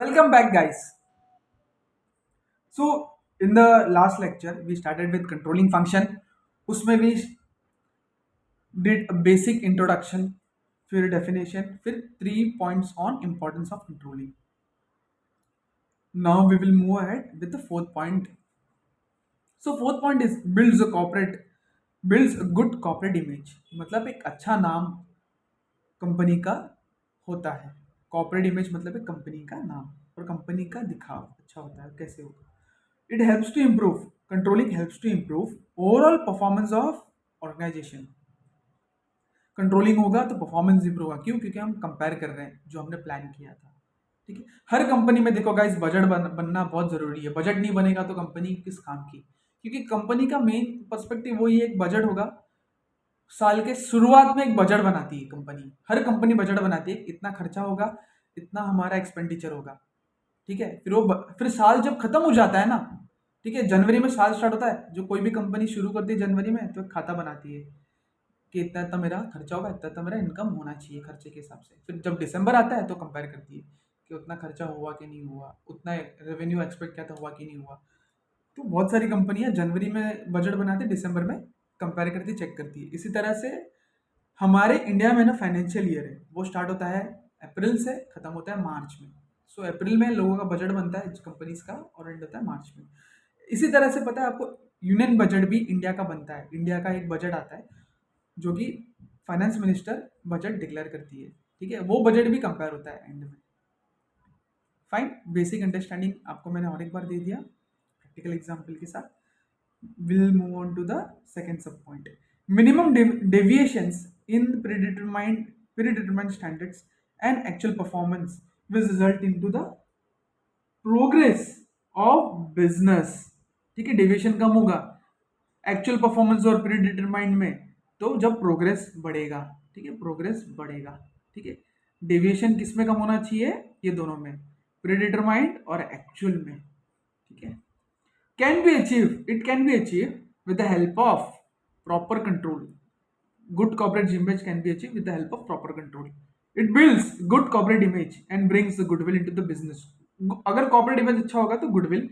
Welcome back, guys. So, in the last lecture, we started with controlling function. उसमें we did a basic introduction, फिर definition, फिर 3 points on importance of controlling. Now we will move ahead with the fourth point. So, fourth point is builds a good corporate image. मतलब एक अच्छा नाम company का होता है. कॉर्पोरेट इमेज मतलब है कंपनी का नाम और कंपनी का दिखाव अच्छा होता है. कैसे होगा? It helps to improve. Controlling helps to improve overall performance of organization. Controlling होगा तो परफॉर्मेंस इंप्रूव होगा. क्यों? क्योंकि हम कंपेयर कर रहे हैं जो हमने प्लान किया था. ठीक है. हर कंपनी में देखो गाइस, बनना बहुत जरूरी है. बजट नहीं बनेगा तो कंपनी किस काम की? क्योंकि कंपनी का मेन पर्सपेक्टिव वही है, एक बजट होगा. साल के शुरुआत में एक बजट बनाती है कंपनी. हर कंपनी बजट बनाती है, इतना खर्चा होगा, इतना हमारा एक्सपेंडिचर होगा. ठीक है. फिर साल जब खत्म हो जाता है ना, ठीक है, जनवरी में साल स्टार्ट होता है, जो कोई भी कंपनी शुरू करती है जनवरी में तो एक खाता बनाती है कि इतना इतना मेरा खर्चा होगा, इतना इतना मेरा इनकम होना चाहिए खर्चे के हिसाब से. फिर जब दिसंबर आता है तो कंपेयर करती है कि उतना खर्चा हुआ कि नहीं हुआ, उतना रेवेन्यू एक्सपेक्ट किया था हुआ कि नहीं हुआ. तो बहुत सारी कंपनियां जनवरी में बजट बनाती है, दिसंबर में कंपेयर करती, चेक करती है. इसी तरह से हमारे इंडिया में ना फाइनेंशियल ईयर है, वो स्टार्ट होता है अप्रैल से, खत्म होता है मार्च में. सो अप्रैल में लोगों का बजट बनता है कंपनीज का और एंड होता है मार्च में. इसी तरह से पता है आपको, यूनियन बजट भी इंडिया का बनता है. इंडिया का एक बजट आता है जो कि फाइनेंस मिनिस्टर बजट डिक्लेयर करती है. ठीक है. वो बजट भी कंपेयर होता है एंड में. फाइन. बेसिक अंडरस्टैंडिंग आपको मैंने और एक बार दे दिया प्रैक्टिकल एग्जाम्पल के साथ. We'll move on to the second sub point. Minimum deviations in predetermined standards and actual performance will result into the progress of business. ठीक है. डेविएशन कम होगा एक्चुअल परफॉर्मेंस और प्रीडिटरमाइंड में, तो जब प्रोग्रेस बढ़ेगा. ठीक है. प्रोग्रेस बढ़ेगा. ठीक है. डेविएशन किस में कम होना चाहिए? ये दोनों में, प्रीडिटरमाइंड और एक्चुअल में. ठीक है. It can be achieved with the help of proper control. Good corporate image can be achieved with the help of proper control. It builds good corporate image and brings the goodwill into the business. अगर corporate image अच्छा होगा तो goodwill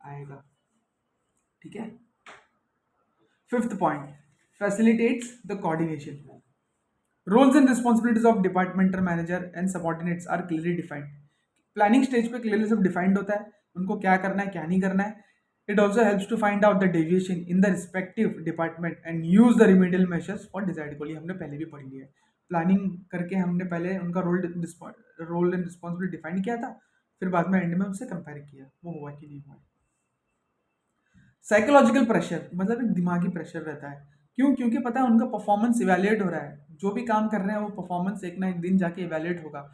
आएगा. ठीक है. Fifth point, facilitates the coordination. Roles and responsibilities of departmental manager and subordinates are clearly defined. Planning stage पे clearly सब defined होता है, उनको क्या करना है क्या नहीं करना है. It also helps to find out the deviation in the respective department and use the remedial measures for desired goal. हमने पहले भी पढ़ लिया है. प्लानिंग करके हमने पहले उनका रोल एंड रिस्पॉन्सिबिलिटी डिफाइन किया था, फिर बाद में एंड में उनसे कंपेयर किया वो हुआ कि नहीं हुआ. साइकोलॉजिकल प्रेशर मतलब एक दिमागी प्रेशर रहता है. क्यों? क्योंकि पता है उनका परफॉर्मेंस इवैल्यूएट हो रहा है. जो भी काम कर रहे हैं वो परफॉर्मेंस एक ना एक दिन जाके इवैल्यूएट होगा.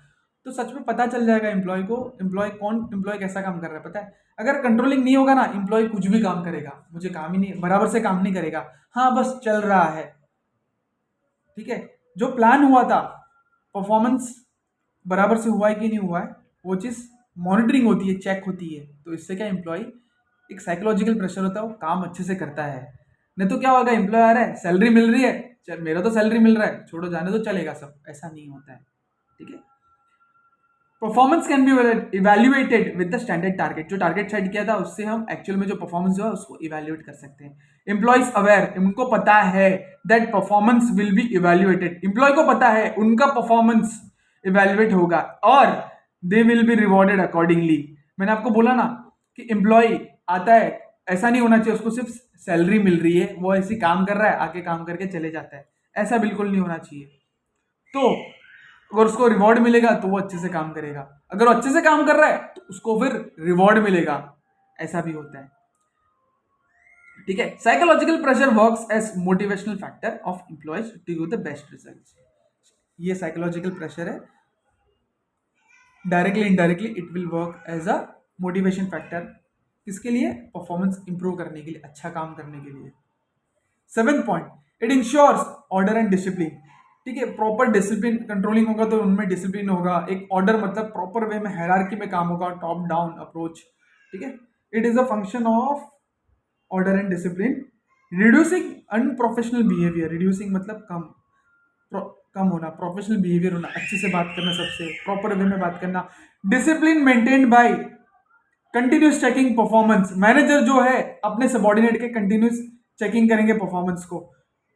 तो सच में पता चल जाएगा एम्प्लॉय को, एम्प्लॉय कैसा काम कर रहा है. पता है अगर कंट्रोलिंग नहीं होगा ना, एम्प्लॉय कुछ भी काम करेगा, मुझे काम ही नहीं, बराबर से काम नहीं करेगा, हाँ बस चल रहा है. ठीक है. जो प्लान हुआ था, परफॉर्मेंस बराबर से हुआ है कि नहीं हुआ है, वो चीज़ मॉनिटरिंग होती है, चेक होती है. तो इससे क्या एम्प्लॉय, एक साइकोलॉजिकल प्रेशर होता है, वो काम अच्छे से करता है. नहीं तो क्या होगा, एम्प्लॉय आ रहा है, सैलरी मिल रही है, चल मेरा तो सैलरी मिल रहा है, छोड़ो जाने तो चलेगा सब, ऐसा नहीं होता है. ठीक है. Performance can be evaluated with the standard target. जो टारगेट सेट किया था उससे हम एक्चुअल में जो परफॉर्मेंस हुआ उसको इवेल्युएट कर सकते हैं. एम्प्लॉयज अवेयर, उनको पता है that performance will be evaluated. Employ को पता है उनका परफॉर्मेंस इवेल्युएट होगा और they will be rewarded accordingly. मैंने आपको बोला ना कि एम्प्लॉय आता है, ऐसा नहीं होना चाहिए उसको सिर्फ सैलरी मिल रही है, वो ऐसी काम कर रहा है, आके काम करके चले जाता है, ऐसा बिल्कुल नहीं होना चाहिए. तो अगर उसको रिवॉर्ड मिलेगा तो वो अच्छे से काम करेगा, अगर वो अच्छे से काम कर रहा है तो उसको फिर रिवॉर्ड मिलेगा, ऐसा भी होता है. ठीक है. Psychological pressure works as motivational factor of employees to give the best results. ये साइकोलॉजिकल प्रेशर है, directly indirectly it will work as a motivation factor. किसके लिए? परफॉर्मेंस इंप्रूव करने के लिए, अच्छा काम करने के लिए. Seventh point, it ensures order and discipline. ठीक है. प्रॉपर डिसिप्लिन, कंट्रोलिंग होगा तो उनमें डिसिप्लिन होगा. एक ऑर्डर मतलब प्रॉपर वे में हायरार्की में काम होगा, टॉप डाउन अप्रोच. ठीक है. It is a function of order and discipline. Reducing unprofessional behaviour. Reducing मतलब कम होना, प्रोफेशनल बिहेवियर होना, अच्छे से बात करना, सबसे प्रॉपर वे में बात करना, discipline maintained bye continuous checking performance. Manager जो है अपने सबॉर्डिनेट के कंटिन्यूस चेकिंग करेंगे परफॉर्मेंस को।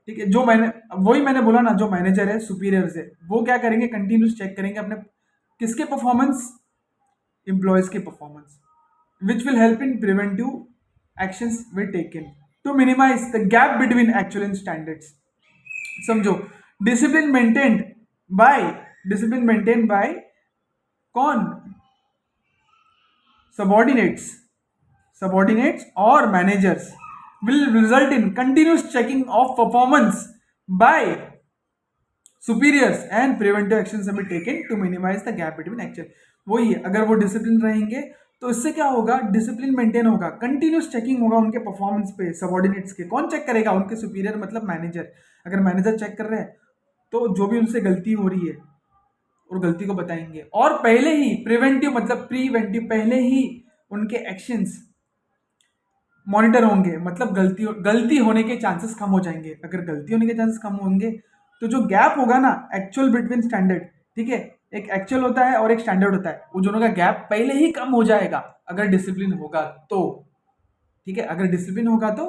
ठीक है, जो मैंने वही मैंने बोला ना, जो मैनेजर है सुपीरियर से, वो क्या करेंगे, कंटिन्यूस चेक करेंगे अपने किसके परफॉर्मेंस, एम्प्लॉयज के performance, which will help in preventive actions way taken to minimise the gap between actual and standards. समझो, discipline maintained by discipline maintain by कौन, subordinates subordinates or managers will result in continuous checking of performance by superiors and preventive actions will be taken to minimize the gap between actual। वही है, अगर वो discipline रहेंगे तो इससे क्या होगा, डिसिप्लिन मेंटेन होगा, कंटिन्यूस चेकिंग होगा उनके परफॉर्मेंस पे सबॉर्डिनेट्स के। कौन चेक करेगा, उनके सुपीरियर मतलब मैनेजर। अगर मैनेजर चेक कर रहे हैं तो जो भी उनसे गलती हो रही है और गलती को बताएंगे, और पहले ही प्रिवेंटिव मतलब प्रीवेंटिव, पहले ही उनके एक्शंस मॉनिटर होंगे, मतलब गलती होने के चांसेस कम हो जाएंगे। अगर गलती होने के चांसेस कम होंगे तो जो गैप होगा ना एक्चुअल बिटवीन स्टैंडर्ड, ठीक है, एक एक्चुअल होता है और एक स्टैंडर्ड होता है, वो दोनों का गैप पहले ही कम हो जाएगा अगर डिसिप्लिन होगा तो। ठीक है, अगर डिसिप्लिन होगा तो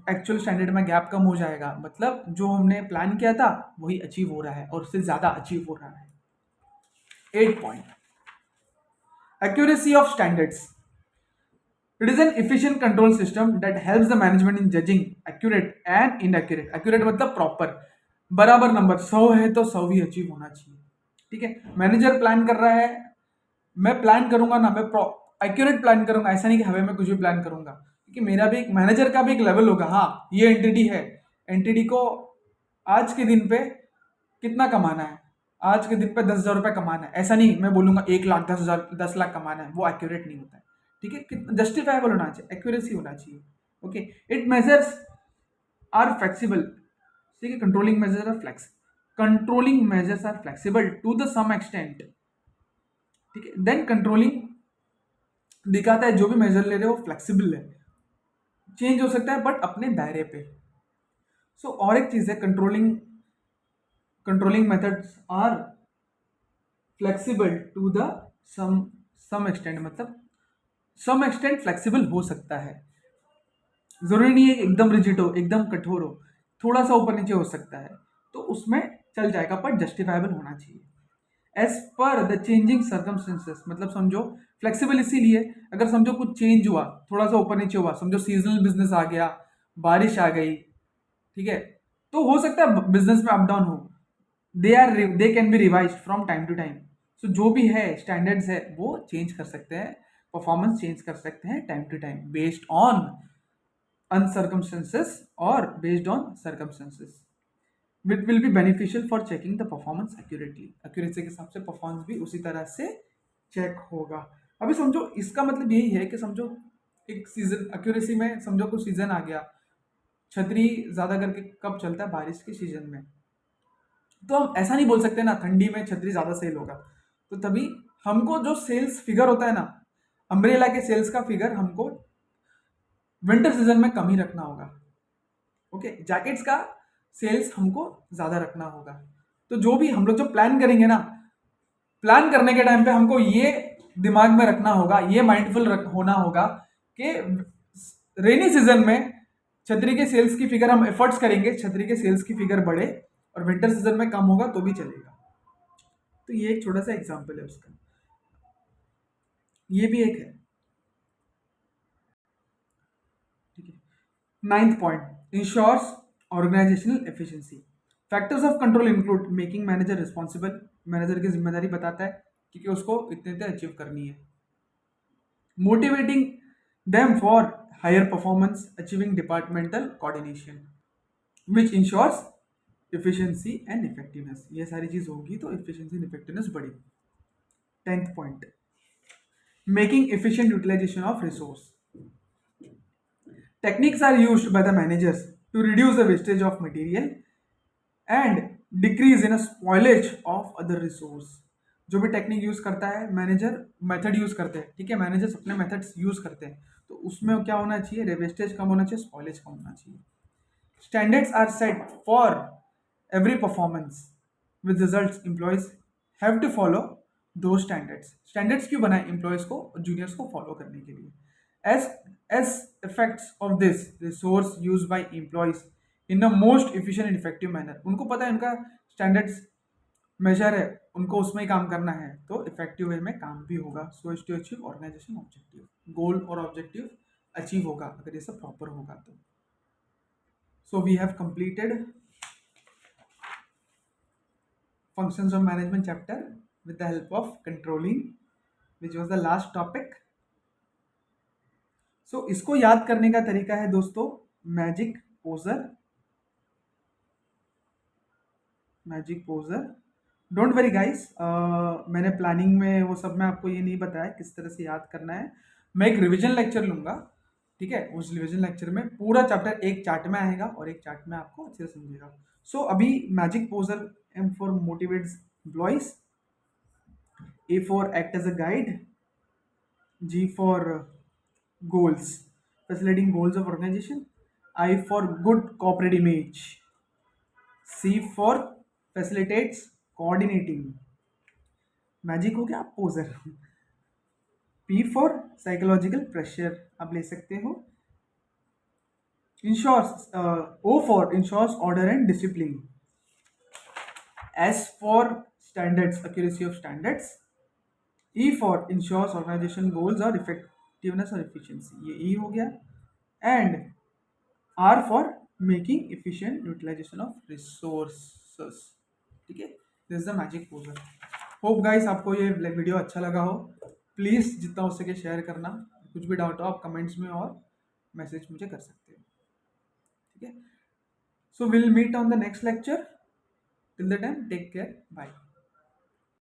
एक्चुअल स्टैंडर्ड में गैप कम हो जाएगा, मतलब जो हमने प्लान किया था वही अचीव हो रहा है और उससे ज्यादा अचीव हो रहा है। 8 point, accuracy of standards। It is an efficient control system that helps the management in judging accurate and inaccurate। accurate मतलब प्रॉपर, बराबर नंबर, 100 है तो 100 भी अचीव होना चाहिए। ठीक है, मैनेजर प्लान कर रहा है, मैं प्लान करूंगा ना, मैं एक्यूरेट प्लान करूंगा, ऐसा नहीं कि हवे में कुछ भी प्लान करूंगा, क्योंकि मेरा भी एक मैनेजर का भी एक लेवल होगा। हाँ, ये एंटिटी है, एंटिटी को आज के दिन पे कितना कमाना है, आज के दिन पे 10,000 रुपये कमाना है, ऐसा नहीं मैं बोलूंगा 1 लाख 10,000 10 लाख कमाना है, वो एक्यूरेट नहीं होता है। ठीक है, जस्टिफाइबल होना चाहिए, एक्यूरेसी होना चाहिए। Okay, it measures are flexible. ठीक है, controlling measures are flexible to the some extent. ठीक है, देन कंट्रोलिंग दिखाता है जो भी मेजर ले रहे हो फ्लेक्सिबल है, चेंज हो सकता है बट अपने दायरे पे। सो और एक चीज है, controlling methods are flexible to the some some extent, मतलब सम एक्सटेंट फ्लेक्सिबल हो सकता है, जरूरी नहीं है एकदम रिजिड हो, एकदम कठोर हो, थोड़ा सा ऊपर नीचे हो सकता है, तो उसमें चल जाएगा पर जस्टिफाइबल होना चाहिए as per the changing circumstances. मतलब समझो फ्लेक्सिबल इसीलिए, अगर समझो कुछ चेंज हुआ, थोड़ा सा ऊपर नीचे हुआ, समझो सीजनल बिजनेस आ गया, बारिश आ गई, ठीक है, तो हो सकता है बिजनेस में अप डाउन हो, they can be revise from time to time. So जो भी है स्टैंडर्ड्स है वो चेंज कर सकते हैं, परफॉर्मेंस चेंज कर सकते हैं time to time based on uncircumstances और based on circumstances, which will be beneficial for checking the performance accurately. Accuracy के हिसाब से परफॉर्मेंस भी उसी तरह से चेक होगा। अभी समझो इसका मतलब यही है कि समझो एक सीजन एक्यूरेसी में, समझो कुछ सीजन आ गया, छतरी ज्यादा करके कब चलता है, बारिश के सीजन में, तो हम ऐसा नहीं बोल सकते ना ठंडी में छतरी ज्यादा सेल होगा, तो तभी हमको जो सेल्स फिगर होता है ना, अम्ब्रेला के सेल्स का फिगर हमको विंटर सीजन में कम ही रखना होगा। ओके, जैकेट्स का सेल्स हमको ज्यादा रखना होगा। तो जो भी हम लोग जो प्लान करेंगे ना, प्लान करने के टाइम पे हमको ये दिमाग में रखना होगा, ये माइंडफुल होना होगा कि रेनी सीजन में छतरी के सेल्स की फिगर हम एफर्ट्स करेंगे, छतरी के सेल्स की फिगर बढ़े, और विंटर सीजन में कम होगा तो भी चलेगा। तो ये एक छोटा सा एग्जाम्पल है उसका, ये भी एक है। ठीक है, 9th point, ensures organisational efficiency. Factors of control include making manager responsible, manager की जिम्मेदारी बताता है क्योंकि उसको इतने इतने अचीव करनी है। Motivating them for higher performance, achieving departmental coordination which ensures efficiency and effectiveness. ये सारी चीज होगी तो इफिशिएंसी एंड इफेक्टिवनेस बढ़ेगी। 10th point, making efficient utilization of resource। Techniques are used by the managers to reduce the wastage of material and decrease in a spoilage of other resource। जो भी technique use करता है manager, method use करते हैं, ठीक है, managers अपने methods use करते हैं, तो उसमें क्या होना चाहिए, वेस्टेज कम होना चाहिए, स्पॉइलेज कम होना चाहिए। Standards are set for every performance with results employees have to follow दो स्टैंडर्ड्स क्यों बनाए? एम्प्लॉयज को, जूनियर्स को फॉलो करने के लिए। As as effects of this resource use by employees in the most efficient and effective manner. उनको पता है उनका स्टैंडर्ड्स मेजर है, उनको उसमें ही काम करना है, तो इफेक्टिव वे में काम भी होगा। So as to achieve organisation objective, goal और ऑब्जेक्टिव अचीव होगा अगर ये सब प्रॉपर होगा तो। So we have completed functions of management chapter with the help of controlling, which was the last topic. So इसको याद करने का तरीका है दोस्तों, magic पोजर। Magic पोजर, don't worry guys, मैंने प्लानिंग में वो सब में आपको ये नहीं बताया किस तरह से याद करना है। मैं एक रिवीजन लेक्चर लूंगा, ठीक है, उस रिवीजन लेक्चर में पूरा चैप्टर एक चार्ट में आएगा और एक चार्ट में आपको अच्छे से समझेगा। सो अभी magic poser, M for motivates employees, A for act as a guide, G for goals, facilitating goals of organization, I for good corporate image, C for facilitates coordinating, magic हो गया पोजर। P for psychological pressure आप ले सकते हो, ensures, O for ensures order and discipline, S for standards, accuracy of standards, E for ensures organization goals और effectiveness और efficiency, ये E हो गया, and R for making efficient utilization of resources, ठीक है। This is the magic पोजर। Hope guys आपको ये video अच्छा लगा हो। प्लीज़ जितना हो सके शेयर करना, कुछ भी डाउट हो आप कमेंट्स में और मैसेज मुझे कर सकते हो, ठीक है। So will meet on the next lecture, till the time take care, bye.